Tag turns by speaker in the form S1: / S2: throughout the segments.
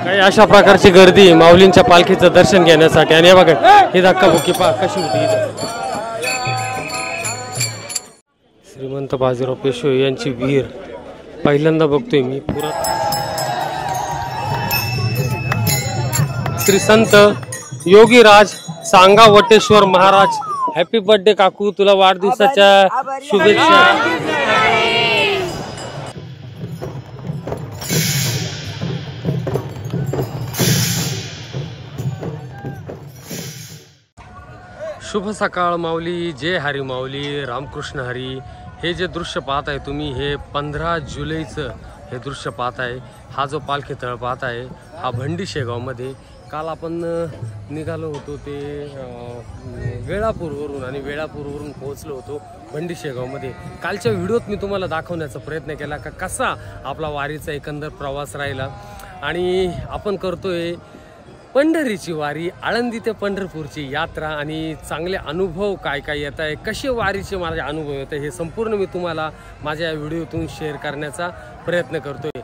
S1: काही अशा प्रकारची गर्दी माऊलींच्या पालखीचं दर्शन घेण्यासाठी। आणि बघा ही धक्काबुक्की पहा कशी होती इथं। श्रीमंत बाजीराव पेशवे यांची विहीर पहिल्यांदा बघतोय मी पुरात। श्री संत योगीराज सांगावटेश्वर महाराज, हॅपी बर्थडे काकू, तुला वाढदिवसाच्या शुभेच्छा। शुभ सकाळ माऊली, जय हरी माऊली, रामकृष्ण हरी। हे जे दृश्य पाहत आहे तुम्ही, हे 15 जुलैचं हे दृश्य पाहत आहे। हा जो पालखी तळ पाहत आहे हा भंडी शेगावमध्ये। काल आपण निघालो होतो ते वेळापूरवरून आणि वेळापूरवरून पोहोचलो होतो भंडी शेगावमध्ये। कालच्या व्हिडिओत मी तुम्हाला दाखवण्याचा प्रयत्न केला का कसा आपला वारीचा एकंदर प्रवास राहिला। आणि आपण करतोय पंढरीची वारी, आळंदी ते पंढरपूरची यात्रा, आणि चांगले अनुभव काय काय येत आहे, कसे वारीचे माझे अनुभव येत आहे, हे संपूर्ण मी तुम्हाला माझ्या या व्हिडिओतून शेअर करण्याचा प्रयत्न करतोय।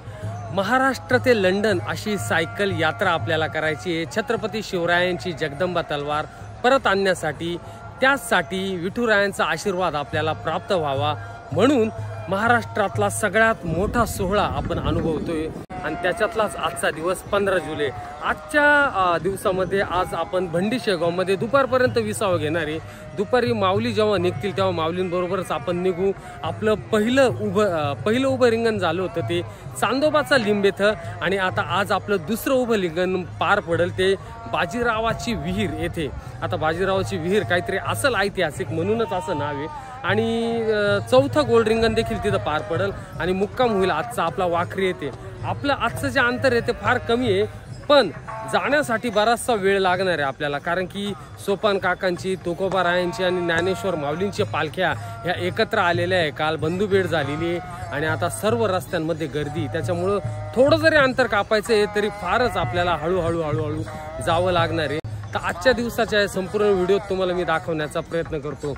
S1: महाराष्ट्र ते लंडन अशी सायकल यात्रा आपल्याला करायची आहे छत्रपती शिवरायांची जगदंबा तलवार परत आणण्यासाठी। त्याचसाठी विठुरायांचा आशीर्वाद आपल्याला प्राप्त व्हावा म्हणून महाराष्ट्रातला सगळ्यात मोठा सोहळा आपण अनुभवतोय। आणि त्याच्यातलाच आजचा दिवस 15 जुलै। आजच्या दिवसामध्ये आज आपण भंडी शेगावमध्ये दुपारपर्यंत विसावा घेणार आहे। दुपारी माऊली जेव्हा निघतील तेव्हा माऊलींबरोबरच आपण निघू। आपलं पहिलं उभं रिंगण झालं होतं ते चांदोबाचा लिंब येथं, आणि आता आज आपलं दुसरं उभं रिंगण पार पडेल ते बाजीरावाची विहीर येथे। आता बाजीरावाची विहीर काहीतरी असेल ऐतिहासिक म्हणूनच असं नाव आहे। आणि चौथं गोल्ड रिंगण देखील तिथं पार पडेल आणि मुक्काम होईल आजचा आपला वाखरी येते। आपलं आजचं जे अंतर आहे ते फार कमी आहे, पण जाण्यासाठी बराचसा वेळ लागणार आहे आपल्याला, कारण की सोपान काकांची, तुकोबारायांची आणि ज्ञानेश्वर माऊलींच्या पालख्या ह्या एकत्र आलेल्या आहे। काल बंधुभेट झालेली आहे आणि आता सर्व रस्त्यांमध्ये गर्दी, त्याच्यामुळं थोडं जरी अंतर कापायचं आहे तरी फारच आपल्याला हळूहळू जावं लागणार आहे। तर आजच्या दिवसाच्या संपूर्ण व्हिडिओत तुम्हाला मी दाखवण्याचा प्रयत्न करतो।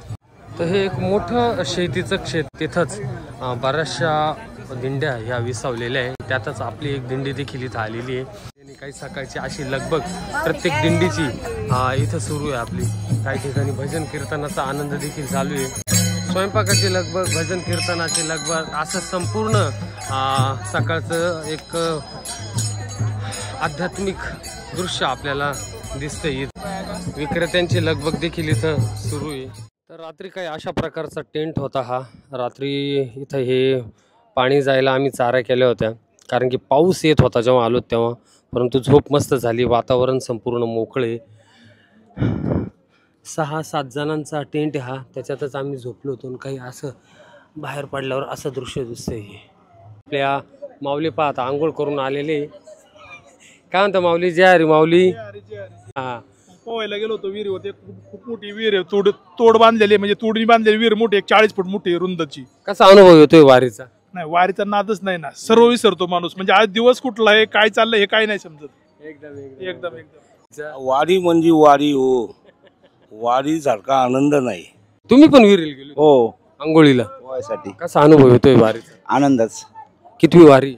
S1: तर हे एक मोठं शेतीचं क्षेत्र, तिथंच बऱ्याचशा दिंड्या ह्या विसावलेल्या आहे, त्यातच आपली एक दिंडी देखील इथं आलेली आहे। काही सकाळची अशी लगबग प्रत्येक दिंडीची इथं सुरू आहे आपली। काही ठिकाणी भजन कीर्तनाचा आनंद देखील चालू आहे, स्वयंपाकाची लगबग, भजन कीर्तनाची लगबग, असं संपूर्ण सकाळचं एक आध्यात्मिक दृश्य आपल्याला दिसतंय। विक्रेत्यांची लगबग देखील इथं सुरू आहे। तर रात्री काही अशा प्रकारचा टेंट होता हा। रात्री इथं हे पाणी जायला आम्ही चारा केल्या होत्या, कारण की पाऊस येत होता जेव्हा आलो तेव्हा, परंतु झोप मस्त झाली, वातावरण संपूर्ण मोकळे। 6-7 जणांचा टेंट हा, त्याच्यातच आम्ही झोपलो होतो। काही असं बाहेर पडल्यावर असं दृश्य दिसतंय। आपल्या माऊली पाहता आंघोळ करून आलेले, काय म्हणता माऊली? जय हरी माऊली। हा,
S2: पोहायला गेलो होतो, विहीर होते, खूप मोठी विहीर आहे, तोड बांधलेली, म्हणजे तोडणी बांधलेली विहीर मोठी, 40 फूट मोठी रुंदची।
S1: कसा अनुभव येतोय वारीचा?
S2: नाही, वारीचा नादच नाही ना, सर्व विसरतो माणूस, म्हणजे आज दिवस कुठला आहे, काय चाललंय हे काय नाही समजत। एकदम
S3: वारी म्हणजे वारी हो, वारी सारखा आनंद नाही।
S1: तुम्ही पण विहिरीला गेले?
S3: हो,
S1: आंघोळीला
S3: पोहायसाठी।
S1: कसा अनुभव येतोय वारीचा?
S3: आनंदच।
S1: कितवी वारी?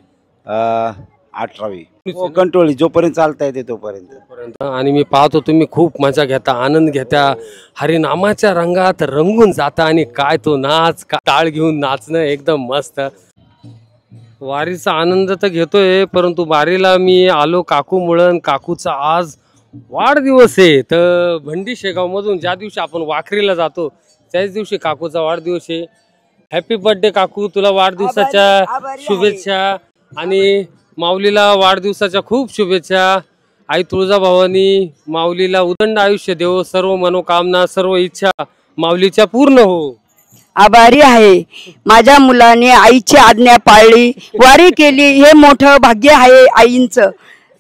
S3: 18वी। हो, कंट्रोली, जोपर्यंत चालता येते तोपर्यंत।
S1: आणि मी पाहतो तुम्ही खूप मजा घेता, आनंद घेता, हरिनामाच्या रंगात रंगून जाता, आणि काय तो नाच, टाळ घेऊन नाचणं एकदम मस्त। वारीचा आनंद तर घेतोय, परंतु वारीला मी आलो काकूमुळं, काकूचा आज वाढदिवस आहे। तर भंडी शेगाव मधून ज्या दिवशी आपण वाखरीला जातो त्याच दिवशी काकूचा वाढदिवस आहे। हॅपी बर्थडे काकू, तुला वाढदिवसाच्या शुभेच्छा, आणि माऊलीला वाढदिवसाच्या खूप शुभेच्छा। आई तुळजाभवानी माऊलीला उदंड आयुष्य देव, सर्व मनोकामना, सर्व इच्छा माऊलीच्या पूर्ण हो।
S4: आभारी आहे, माझ्या मुलाने आईची आज्ञा पाळली, वारी केली, हे मोठं भाग्य आहे आईंचं।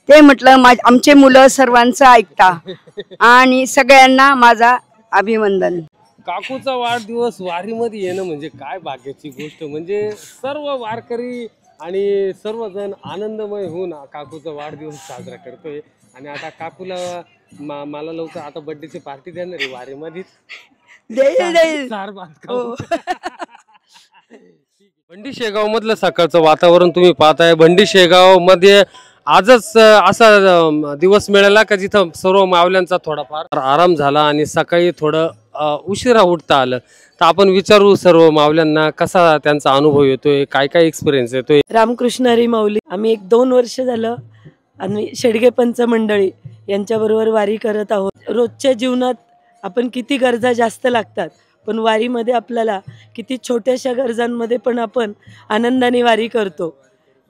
S4: ते म्हटलं आमचे मुलं सर्वांचं ऐकता, आणि सगळ्यांना माझा अभिनंदन।
S1: काकूचा वाढदिवस वारीमध्ये येणं म्हणजे काय भाग्याची गोष्ट, म्हणजे सर्व वारकरी आणि सर्वजण आनंदमय होऊन काकूचा वाढदिवस साजरा करतोय। आणि आता काकूला मला लवकर आता बर्थडेची पार्टी देणार आहे वारीमध्येच। भंडी शेगाव मधलं सकाळचं वातावरण तुम्ही पाहताय। भंडी शेगाव मध्ये आजच असा दिवस मिळाला का जिथं सर्व माऊल्यांचा थोडाफार आराम झाला आणि सकाळी थोडं उशिरा उठता आलं. तर आपण विचारू सर्व माऊल्यांना कसा त्यांचा अनुभव येतोय, काय काय एक्सपिरियन्स येतोय.
S5: रामकृष्ण हरी माऊली. आम्ही 1-2 वर्ष झालं आणि शेडगे पंच मंडळी यांच्याबरोबर वारी करत आहोत. रोजच्या जीवनात आपण किती गरजा जास्त लागतात, पण वारीमध्ये आपल्याला किती छोट्याशा गरजांमध्ये पण आपण आनंदाने वारी करतो.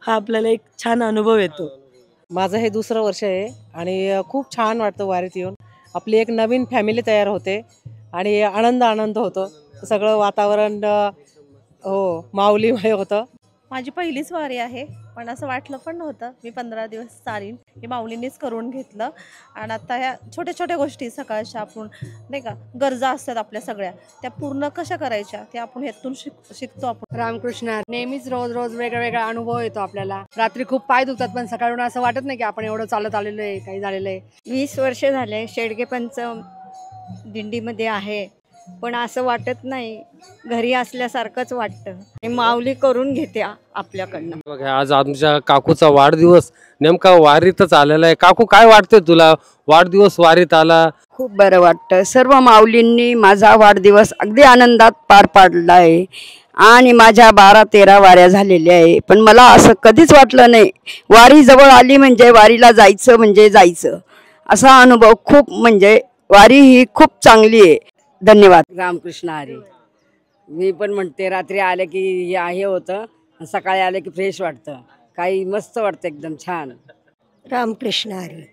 S5: हा आपल्याला एक छान अनुभव येतो.
S6: माझं हे दुसरं वर्ष आहे आणि खूप छान वाटतं वारीत येऊन. आपली एक नवीन फॅमिली तयार होते आणि आनंद होतो. सगळं वातावरण हो माऊलीमय होतं.
S7: माझी पहिलीच वारी आहे, पण असं वाटलं पण नव्हतं मी 15 दिवस चालीन. हे माऊलींनीच करून घेतलं. आणि आता ह्या छोट्या छोट्या गोष्टी सकाळच्या आपण नाही का गरजा असतात आपल्या सगळ्या, त्या पूर्ण कशा करायच्या ते आपण ह्यातून शिकतो. आपण
S8: रामकृष्ण नेहमीच रोज रोज वेगळा अनुभव येतो आपल्याला. रात्री खूप पाय दुखतात, पण सकाळून असं वाटत नाही की आपण एवढं चालत आलेलो आहे, काही झालेलं आहे.
S9: 20 वर्ष झाले शेडगे पंच दिंडीमध्ये आहे, पण असं वाटत नाही, घरी असल्यासारखंच वाटतं. आणि माऊली करून घेते आपल्याकडनं.
S1: बघा आज आमच्या काकूचा वाढदिवस नेमका वारीतच आलेला आहे. काकू काय वाटतंय तुला, वाढदिवस वारीत आला?
S4: खूप बरं वाटतं. सर्व माऊलींनी माझा वाढदिवस अगदी आनंदात पार पाडला आहे आणि माझ्या 12-13 वाऱ्या झालेल्या आहे. पण मला असं कधीच वाटलं नाही वारी जवळ आली म्हणजे वारीला जायचं म्हणजे जायचं. असा अनुभव खूप म्हणजे वारी ही खूप चांगली आहे. धन्यवाद.
S8: रामकृष्ण हरी. मी पण म्हणते रात्री आले की हे होतं, सकाळी आले की फ्रेश वाटतं, काही मस्त वाटतं, एकदम छान.
S9: रामकृष्ण हरी.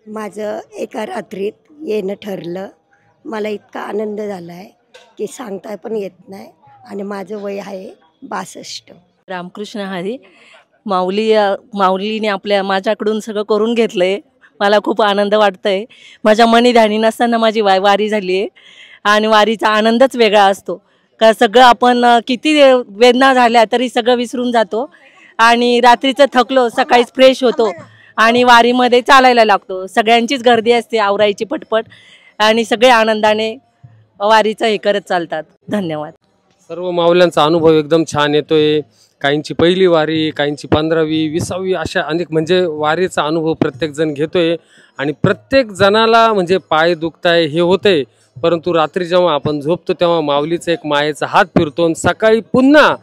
S9: माझं एका रात्रीत येणं ठरलं. मला इतका आनंद झाला आहे की सांगता पण येत नाही. आणि माझं वय आहे 62.
S7: रामकृष्ण हरी. माऊलीने माझ्याकडून सगळं करून घेतलंय. मला खूप आनंद वाटतंय. माझ्या मनी ध्यानी नसताना माझी वारी झाली आहे आणि वारीचा आनंदच वेगळा असतो. का सगळं आपण किती वेदना झाल्या तरी सगळं विसरून जातो आणि रात्रीचं थकलो सकाळीच फ्रेश होतो आणि वारीमध्ये चालायला लागतो. सगळ्यांचीच गर्दी असते आवरायची पटपट आणि सगळे आनंदाने वारीचं हे करत चालतात. धन्यवाद.
S1: सर्व माऊल्यांचा अनुभव एकदम छान येतोय. काहींची पहिली वारी, काहींची 15वी 20वी अशा अनेक म्हणजे वारीचा अनुभव प्रत्येक जण घेतोय आणि प्रत्येक जणाला म्हणजे पाय दुखताय हे होते, परंतु रात्री जेव्हा आपण झोपतो तेव्हा माऊलीचा एक मायेचा हात फिरतो आणि सकाळी पुन्हा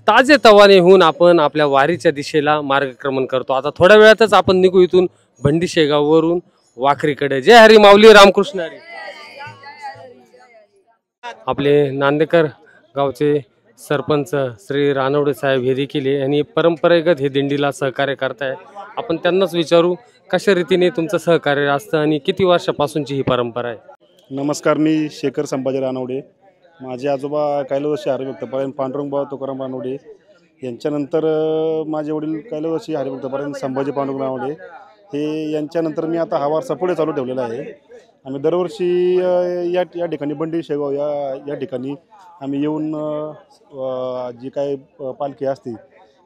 S1: ताजे तवाने होऊन आपण आपल्या वारीच्या दिशेला मार्गक्रमण करतो. आता थोड्या वेळातच आपण निघू इथून भंडी शेगाववरून वाखरीकडे. जय हरी माऊली. रामकृष्ण हरी. आपले नांदेकर गावचे सरपंच श्री रानवडे साहेब हे देखील आणि परंपरेगत हे दिंडीला सहकार्य करताय. आपण त्यांनाच विचारू कशा रीतीने तुमचं सहकार्य असतं आणि किती वर्षापासूनची ही परंपरा आहे.
S10: नमस्कार. मी शेखर संभाजी रानवडे. माझे आजोबा कैलासवासी हरिभक्तपरायण पांडुरंगबा तुकाराम रानवडे यांच्यानंतर माझे वडील कैलासवासी हरिभक्तपरायण संभाजी पांडुरंग रानवडे हे यांच्यानंतर मी आता हा वारसा पुढे चालू ठेवलेला आहे. आम्ही दरवर्षी या ठिकाणी बंडी शेगाव या ठिकाणी आम्ही येऊन जी काही पालखी असते,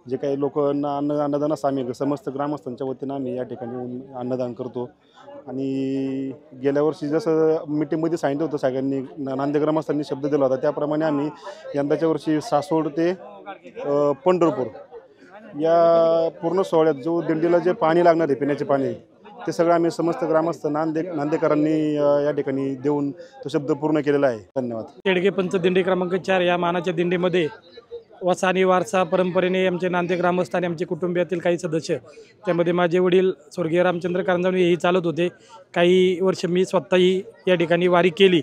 S10: जे काही लोकांना अन्नदान सामील समस्त ग्रामस्थांच्या वतीनं आम्ही या ठिकाणी येऊन अन्नदान करतो. आणि गेल्या वर्षी जसं मीटिंगमध्ये सांगितलं होतं सगळ्यांनी, नांदेड ग्रामस्थांनी शब्द दिला होता, त्याप्रमाणे आम्ही यंदाच्या वर्षी सासवड ते पंढरपूर या पूर्ण सोहळ्यात जो दिंडीला जे पाणी लागणार आहे पिण्याचे पाणी, ते सगळं आम्ही समस्त ग्रामस्थ नांदेकरांनी या ठिकाणी देऊन तो शब्द पूर्ण केलेला आहे. धन्यवाद.
S2: शेडगे पंच दिंडी क्रमांक 4 या मानाच्या दिंडीमध्ये वसा आणि वारसा परंपरेने आमचे नांदे ग्रामस्थ आणि आमचे कुटुंबियातील काही सदस्य, त्यामध्ये माझे वडील स्वर्गीय रामचंद्र कारंजावणे हेही चालत होते. काही वर्ष मी स्वतःही या ठिकाणी वारी केली.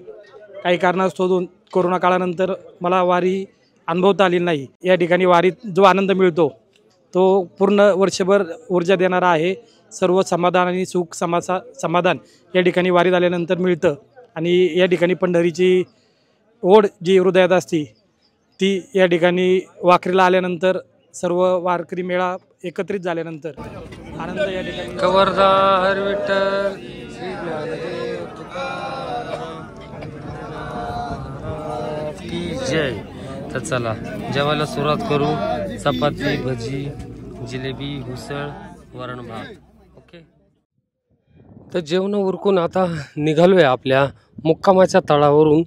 S2: काही कारणास्तव कोरोना काळानंतर मला वारी अनुभवता आली नाही. या ठिकाणी वारीत जो आनंद मिळतो तो पूर्ण वर्षभर ऊर्जा देणारा आहे. सर्व समाधान आणि सुख समाधान या ठिकाणी वारीत आल्यानंतर मिळतं. आणि या ठिकाणी पंढरीची ओढ जी हृदयात असते ती या ठिकाणी वाखरीला आल्यानंतर सर्व वारकरी मेळा एकत्रित झाल्यानंतर आनंद या ठिकाणी.
S1: खबरदार विठ्ठल श्री ज्ञानदेव तुकाराम की जय. तर चला जेवायला सुरुवात करू. चपाती, भजी, जिलेबी, उसळ, वरण भात. ओके. तर जेवण उरकून आता निघालोय आपल्या मुक्कामाच्या तळावरून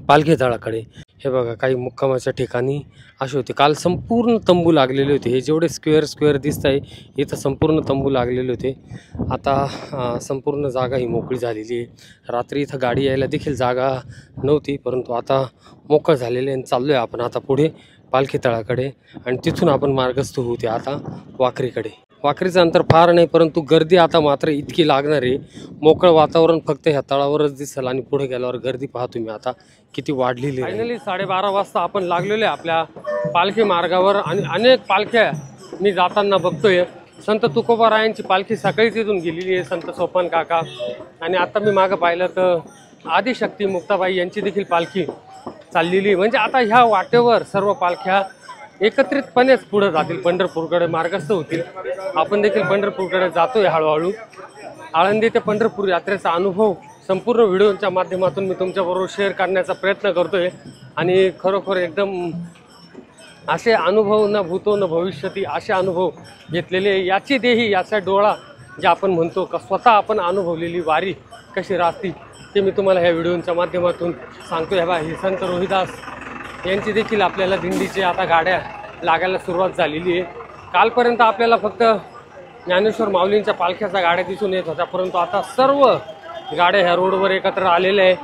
S1: पालखी तळाकडे. हे बघा काही मुक्कामाच्या ठिकाणी असे होते. काल संपूर्ण तंबू लागलेले होते. हे जेवढे स्क्वेअर दिसत आहे इथं संपूर्ण तंबू लागलेले होते. आता संपूर्ण जागा ही मोकळी झालेली आहे. रात्री इथं गाडी यायला देखील जागा नव्हती, परंतु आता मोकळं झालेले आहे. चाललो आहे आपण आता पुढे पालखी तळाकडे आणि तिथून आपण मार्गस्थ होते आता वाखरीकडे. वाखरीचं अंतर फार नाही, परंतु गर्दी आता मात्र इतकी लागणार आहे. मोकळं वातावरण फक्त ह्या तळावरच दिसेल आणि पुढे गेल्यावर गर्दी पाहतो मी आता किती वाढलेली. फायनली 12:30 वाजता आपण लागलेलो आहे आपल्या पालखी मार्गावर आणि अनेक पालख्या मी जाताना बघतोय. संत तुकोबारायांची पालखी सकाळीच इथून गेलेली आहे, संत सोपान काका. आणि आता मी मागं पाहिलं तर आदिशक्ती मुक्ताबाई यांची देखील पालखी चाललेली. म्हणजे आता ह्या वाटेवर सर्व पालख्या एकत्रितपणेच पुढे जातील, पंढरपूरकडे मार्गस्थ होतील. आपण देखील पंढरपूरकडे जातोय हळूहळू. आळंदी ते पंढरपूर यात्रेचा अनुभव संपूर्ण व्हिडिओच्या माध्यमातून मी तुमच्याबरोबर शेअर करण्याचा प्रयत्न करतोय. आणि खरोखर एकदम असे अनुभव न भूतो न भविष्यती असे अनुभव घेतलेले, याची देही याचा डोळा जे आपण म्हणतो का स्वतः आपण अनुभवलेली वारी कशी राहते ते मी तुम्हाला ह्या व्हिडिओच्या माध्यमातून सांगतो. ह्या ही संत रोहिदास यांची देखील आपल्याला दिंडीचे आता गाड्या लागायला सुरुवात झालेली आहे. कालपर्यंत आपल्याला फक्त ज्ञानेश्वर माऊलींच्या पालख्याच्या गाड्या दिसून येत होत्या, परंतु आता सर्व गाड्या ह्या रोडवर एकत्र आलेल्या आहे.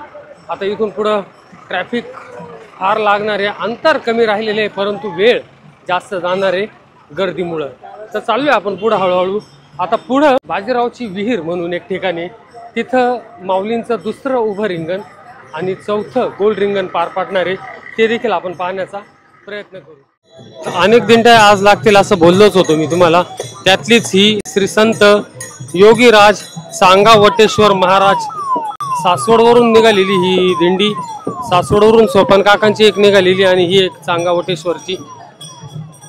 S1: आता इथून पुढं ट्रॅफिक फार लागणार आहे. अंतर कमी राहिलेले आहे, परंतु वेळ जास्त जाणार आहे गर्दीमुळं. तर चाललो आहे आपण पुढं हळूहळू. आता पुढं बाजीरावची विहीर म्हणून एक ठिकाणी, तिथं माऊलींचं दुसरं उभं रिंगण आणि चौथं गोल रिंगण पार पाडणार आहे. ते देखील आपण पाहण्याचा प्रयत्न करू. अनेक दिंड्या आज लागतील असं बोललोच होतो मी तुम्हाला. त्यातलीच ही श्री संत योगीराज सांगावटेश्वर महाराज सासवडवरून निघालेली ही दिंडी. सासवडवरून सोपान काकांची एक निघालेली आणि ही एक सांगावटेश्वरची.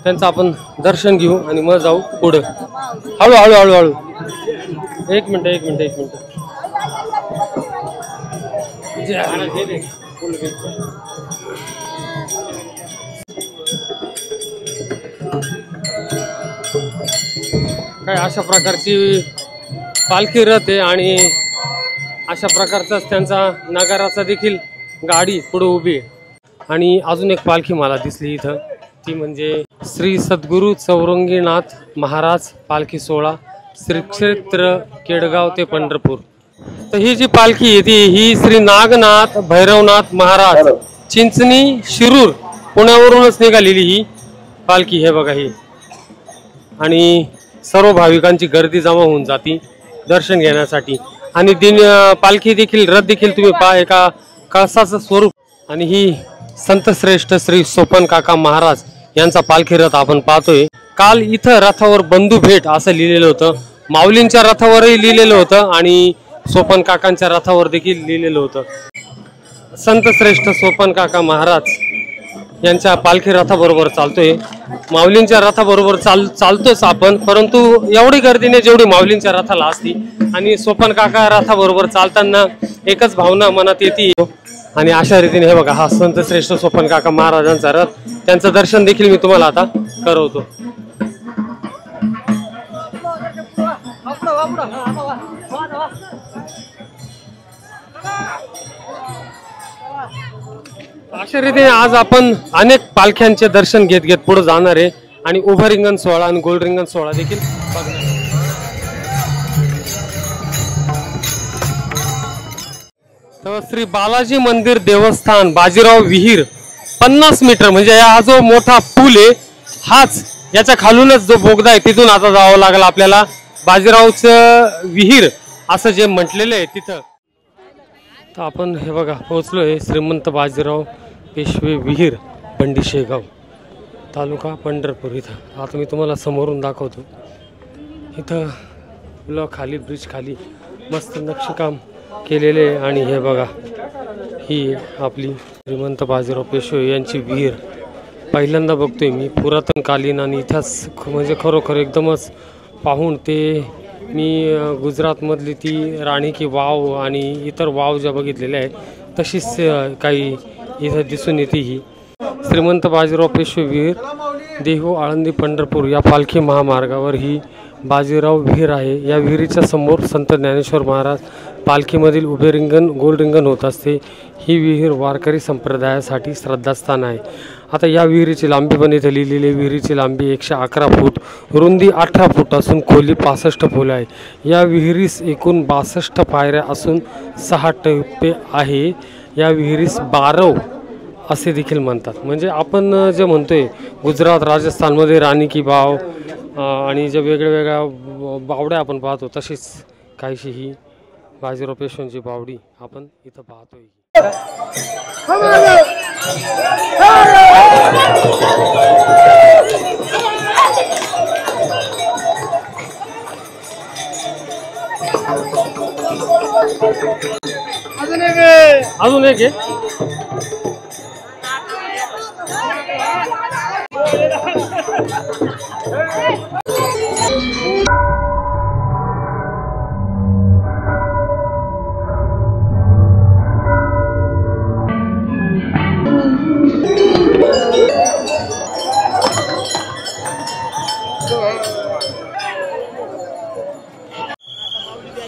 S1: त्यांचं आपण दर्शन घेऊ आणि मग जाऊ पुढं हळूहळू हळूहळू. एक मिनिट. काय अशा प्रकारची पालखी रथ आहे आणि अशा प्रकारचाच त्यांचा नगाराचा देखील गाडी पुढे उभी आहे. आणि अजून एक पालखी मला दिसली इथं, ती म्हणजे श्री सद्गुरू चौरंगीनाथ महाराज पालखी सोहळा श्री क्षेत्र केडगाव ते पंढरपूर. तर ही जी पालखी आहे ही श्री नागनाथ भैरवनाथ महाराज चिंचणी शिरूर पुण्यावरूनच निघालेली ही पालखी. हे बघा ही. आणि सर्व भाविकांची गर्दी जमा होऊन जाती दर्शन घेण्यासाठी. आणि पालखी देखील रथ देखील तुम्ही पहा, एका कळसाचं स्वरूप. आणि ही संतश्रेष्ठ श्री सोपान काका महाराज यांचा पालखी रथ आपण पाहतोय. काल इथं रथावर बंधू भेट असं लिहिलेलं होतं. माऊलींच्या रथावरही लिहिलेलं होतं आणि सोपान काकांच्या रथावर देखील लिहिलेलं होतं. संतश्रेष्ठ सोपान काका महाराज यांच्या पालखी रथाबरोबर चालतोय. माऊलींच्या रथाबरोबर चालतोच आपण, परंतु एवढी गर्दी नाही जेवढी माऊलींच्या रथाला असती. आणि सोपान काका रथाबरोबर चालताना एकच भावना मनात येते. आणि अशा रीतीने हे बघा हा संत श्रेष्ठ सोपान काका महाराजांचा रथ, त्यांचं दर्शन देखील मी तुम्हाला आता करवतो. अशा रीतीने आज आपण अनेक पालख्यांचे दर्शन घेत पुढे जाणार आहे आणि उभं रिंगण सोहळा आणि गोल रिंगण सोहळा देखील बघणार. तर श्री बालाजी मंदिर देवस्थान बाजीराव विहीर 50 मीटर म्हणजे हा जो मोठा पूल आहे हाच, याच्या खालूनच जो बोगदा आहे तिथून आता जावं लागेल आपल्याला बाजीरावचं विहीर असं जे म्हटलेलं आहे तिथं. तर आपण हे बघा पोहोचलोय श्रीमंत बाजीराव पेशवे विहीर बंडी शेगाव तालुका पंढरपूर इथं. आता मी तुम्हाला समोरून दाखवतो. इथं पुला खाली ब्रिज खाली मस्त नक्षीकाम केलेले आहे. आणि हे बघा ही आपली श्रीमंत बाजीराव पेशवे यांची विहीर पहिल्यांदा बघतोय मी. पुरातन कालीन आणि इतिहास म्हणजे खरोखर एकदमच पाहून ते मी गुजरातमधली ती राणी की वाव आणि इतर वाव ज्या बघितलेल्या आहेत तशीच काही इथं दिसून येते. ही श्रीमंत बाजीराव पेशवे विहीर देहू आळंदी पंढरपूर या पालखी महामार्गावर ही बाजीराव विहीर आहे. या विहिरीच्या समोर संत ज्ञानेश्वर महाराज पालखीमधील उभे रिंगण गोल रिंगण होत असते. ही विहीर वारकरी संप्रदायासाठी श्रद्धास्थान आहे. आता या विहिरीची लांबी पण इथे लिहिलेली. विहिरीची लांबी 111 फूट, रुंदी 18 फूट असून खोली 65 फूट आहे. या विहिरीस एकूण 62 पायऱ्या असून 6 टप्पे आहे. या विहिरीस बारव असे देखील म्हणतात. म्हणजे आपण जे म्हणतोय गुजरात राजस्थानमध्ये राणी की बाव आणि जे वेगळ्या बावड्या आपण पाहतो तशीच काहीशी ही बाजीराव पेशव्यांची बावडी आपण इथं पाहतोय. अजून एक आहे.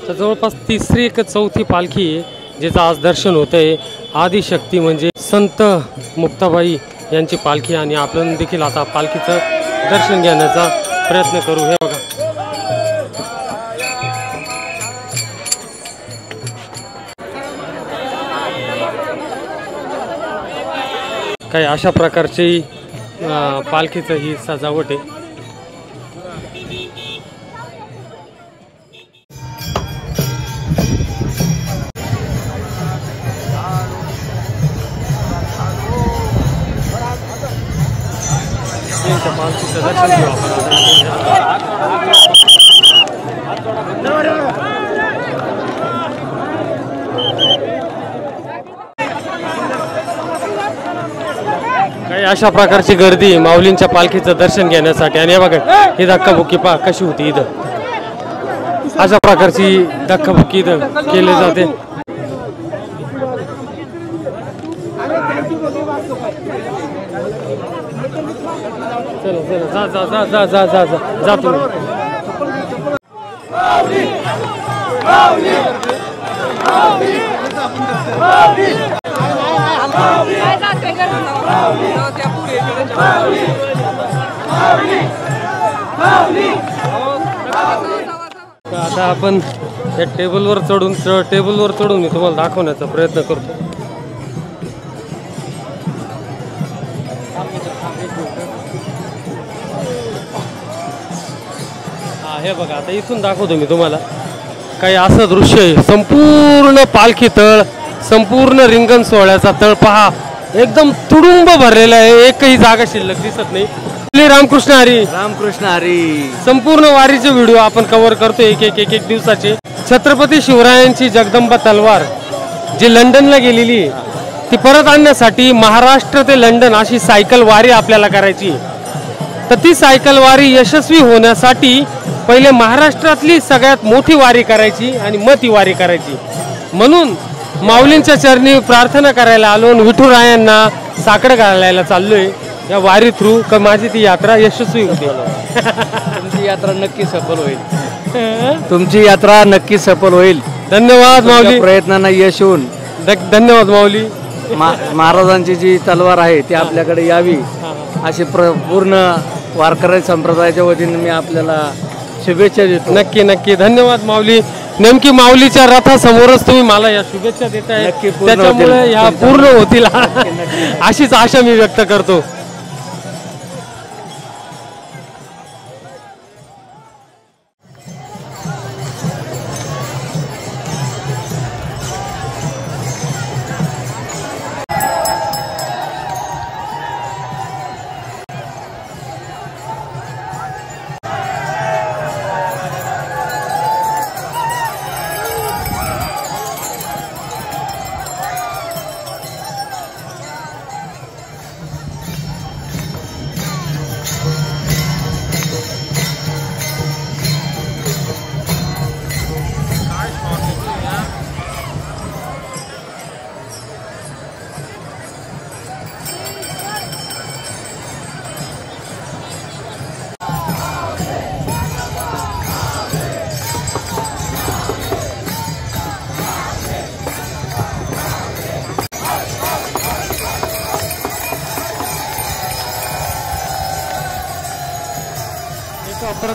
S1: तर जवळपास तिसरी एक चौथी पालखी आहे ज्याचं आज दर्शन होतं आहे. आदिशक्ती म्हणजे संत मुक्ताबाई यांची पालखी आणि आपण देखील आता पालखीचं दर्शन घेण्याचा प्रयत्न करू. हे बघा काही अशा प्रकारची पालखीचं ही सजावट आहे. पालखीचं दर्शन घेऊ काही अशा प्रकारची गर्दी माऊलींच्या पालखीचं दर्शन घेण्यासाठी. आणि हे बघा ही धक्काबुक्की पहा कशी होती इथं. अशा प्रकारची धक्काबुक्की इथं केली जाते. चलो चलो जा जा जा जा जा जा जा तुम्ही. आता आपण त्या टेबलवर चढून मी तुम्हाला दाखवण्याचा प्रयत्न करतो. हे बघा आता इथून दाखवतो मी तुम्हाला. काही असं दृश्य आहे. संपूर्ण पालखी तळ, संपूर्ण रिंगण सोहळ्याचा तळ पहा एकदम तुडुंब भरलेला आहे. एकही जागा शिल्लक दिसत नाही. रामकृष्ण हरी.
S11: रामकृष्ण हरी.
S1: संपूर्ण वारीचे व्हिडिओ आपण कव्हर करतो एक दिवसाचे. छत्रपती शिवरायांची जगदंबा तलवार जी लंडनला गेलेली ती परत आणण्यासाठी महाराष्ट्र ते लंडन अशी सायकल वारी आपल्याला करायची. तर ती सायकल वारी यशस्वी होण्यासाठी पहिले महाराष्ट्रातली सगळ्यात मोठी वारी करायची आणि मग ती वारी करायची. म्हणून माऊलींच्या चरणी प्रार्थना करायला आलो. विठुरायांना साकडं घालायला चाललोय या वारी थ्रू. का माझी ती यात्रा यशस्वी होते.
S11: तुमची यात्रा नक्की सफल होईल. तुमची यात्रा नक्की सफल होईल.
S1: धन्यवाद माऊली.
S11: प्रयत्नांना यश होऊन
S1: धन्यवाद माऊली.
S11: महाराजांची जी तलवार आहे ती आपल्याकडे यावी अशी पूर्ण वारकरी संप्रदायाच्या वतीने मी आपल्याला शुभेच्छा देतो.
S1: नक्की नक्की धन्यवाद माऊली. नेमकी माऊलीच्या रथासमोरच तुम्ही मला या शुभेच्छा देताय. त्याच्यामुळे या पूर्ण होतील अशीच आशा मी व्यक्त करतो.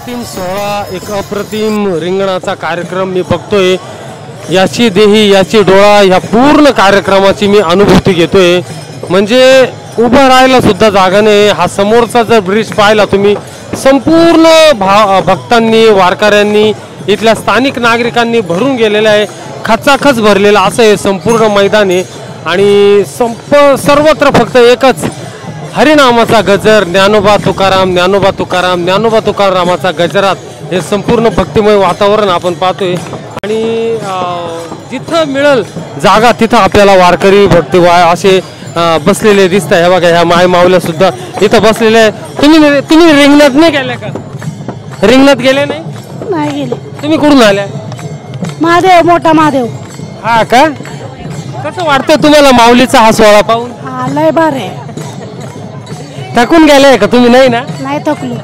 S1: अप्रतिम सोहळा, एक अप्रतिम रिंगणाचा कार्यक्रम मी बघतोय. याची देही याची डोळा ह्या पूर्ण कार्यक्रमाची मी अनुभूती घेतोय. म्हणजे उभं राहायला सुद्धा जागा नाही. हा समोरचा जर ब्रिज पाहिला तुम्ही, संपूर्ण भक्तांनी, वारकऱ्यांनी, इथल्या स्थानिक नागरिकांनी भरून गेलेलं आहे. खचाखच भरलेलं असं हे संपूर्ण मैदान आहे. आणि सर्वत्र फक्त एकच हरिनामाचा गजर, ज्ञानोबा तुकाराम, ज्ञानोबा तुकाराम, ज्ञानोबा तुकारामाचा गजरात हे संपूर्ण भक्तिमय वातावरण आपण पाहतोय. आणि जिथं मिळेल जागा तिथं आपल्याला वारकरी भक्ती असे बसलेले दिसत आहे. बघा ह्या माय माऊल्या सुद्धा इथं बसलेले आहे. तुम्ही रिंगणात नाही गेल्या का? रिंगणात गेले नाही?
S12: नाही गेले.
S1: तुम्ही कुठून आल्या?
S12: महादेव, मोठा महादेव.
S1: हा का? कसं वाटतं तुम्हाला माऊलीचा हा सोहळा पाहून?
S12: हा लय भारी आहे.
S1: थकून गेले का तुम्ही? नाही ना?
S12: नाही थकलो.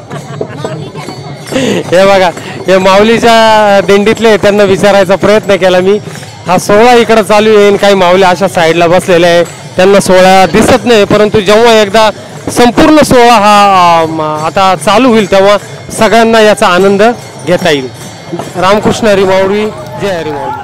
S1: हे बघा हे माऊलीच्या दिंडीतले, त्यांना विचारायचा प्रयत्न केला मी. हा सोहळा इकडे चालू आहे, काही माऊली अशा साईडला बसलेले आहे, त्यांना सोहळा दिसत नाही. परंतु जेव्हा एकदा संपूर्ण सोहळा हा आता चालू होईल तेव्हा सगळ्यांना याचा आनंद घेता येईल. रामकृष्ण हरी माऊली, जय हरी माऊली.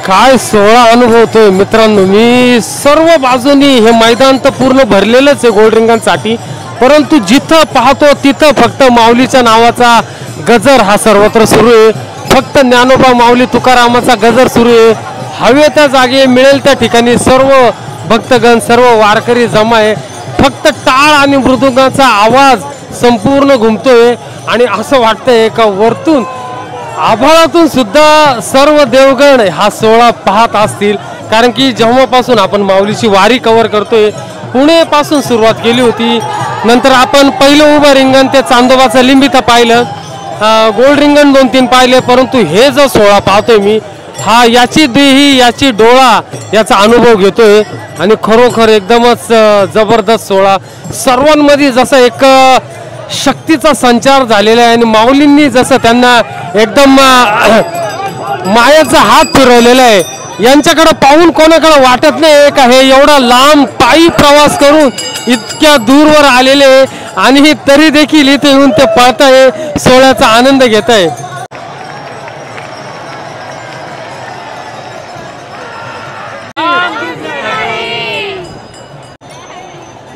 S1: काय सोहळा अनुभवतोय मित्रांनो मी. सर्व बाजूनी हे मैदान तर पूर्ण भरलेलंच आहे गोल्डरिंगांसाठी, परंतु जिथं पाहतो तिथं फक्त माऊलीच्या नावाचा गजर हा सर्वत्र सुरू आहे. फक्त ज्ञानोबा माऊली तुकारामाचा गजर सुरू आहे. हवे त्या जागे मिळेल त्या ठिकाणी सर्व भक्तगण, सर्व वारकरी जमा आहे. फक्त टाळ आणि मृदुंगाचा आवाज संपूर्ण घुमतोय. आणि असं वाटतंय का वरतून आभाळातून सुद्धा सर्व देवगण हा सोहळा पाहत असतील. कारण की जेव्हापासून आपण माऊलीची वारी कव्हर करतोय, पुणे पासून सुरुवात केली होती, नंतर आपण पहिलं उभं रिंगण ते चांदोबाचं लिंब इथं पाहिलं, गोल्ड रिंगण 2-3 पाहिले. परंतु हे जो सोहळा पाहतोय मी, हा याची देही याची डोळा याचा अनुभव घेतोय. आणि खरोखर एकदमच जबरदस्त सोहळा. सर्वांमध्ये जसं एक शक्तीचा संचार झालेला आहे. आणि माऊलींनी जसं त्यांना एकदम मायाचा हात फिरवलेला आहे. यांच्याकडे पाहून कोणाकडे वाटत नाही का हे एवढा लांब पायी प्रवास करून इतक्या दूरवर आलेले आणि तरी देखील इथे येऊन ते पळताय, सोहळ्याचा आनंद घेत आहे.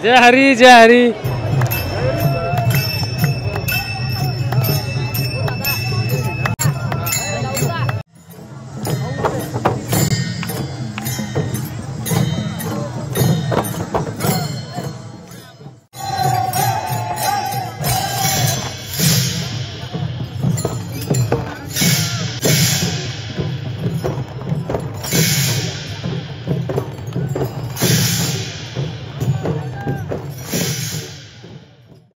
S1: जय हरी, जय हरी.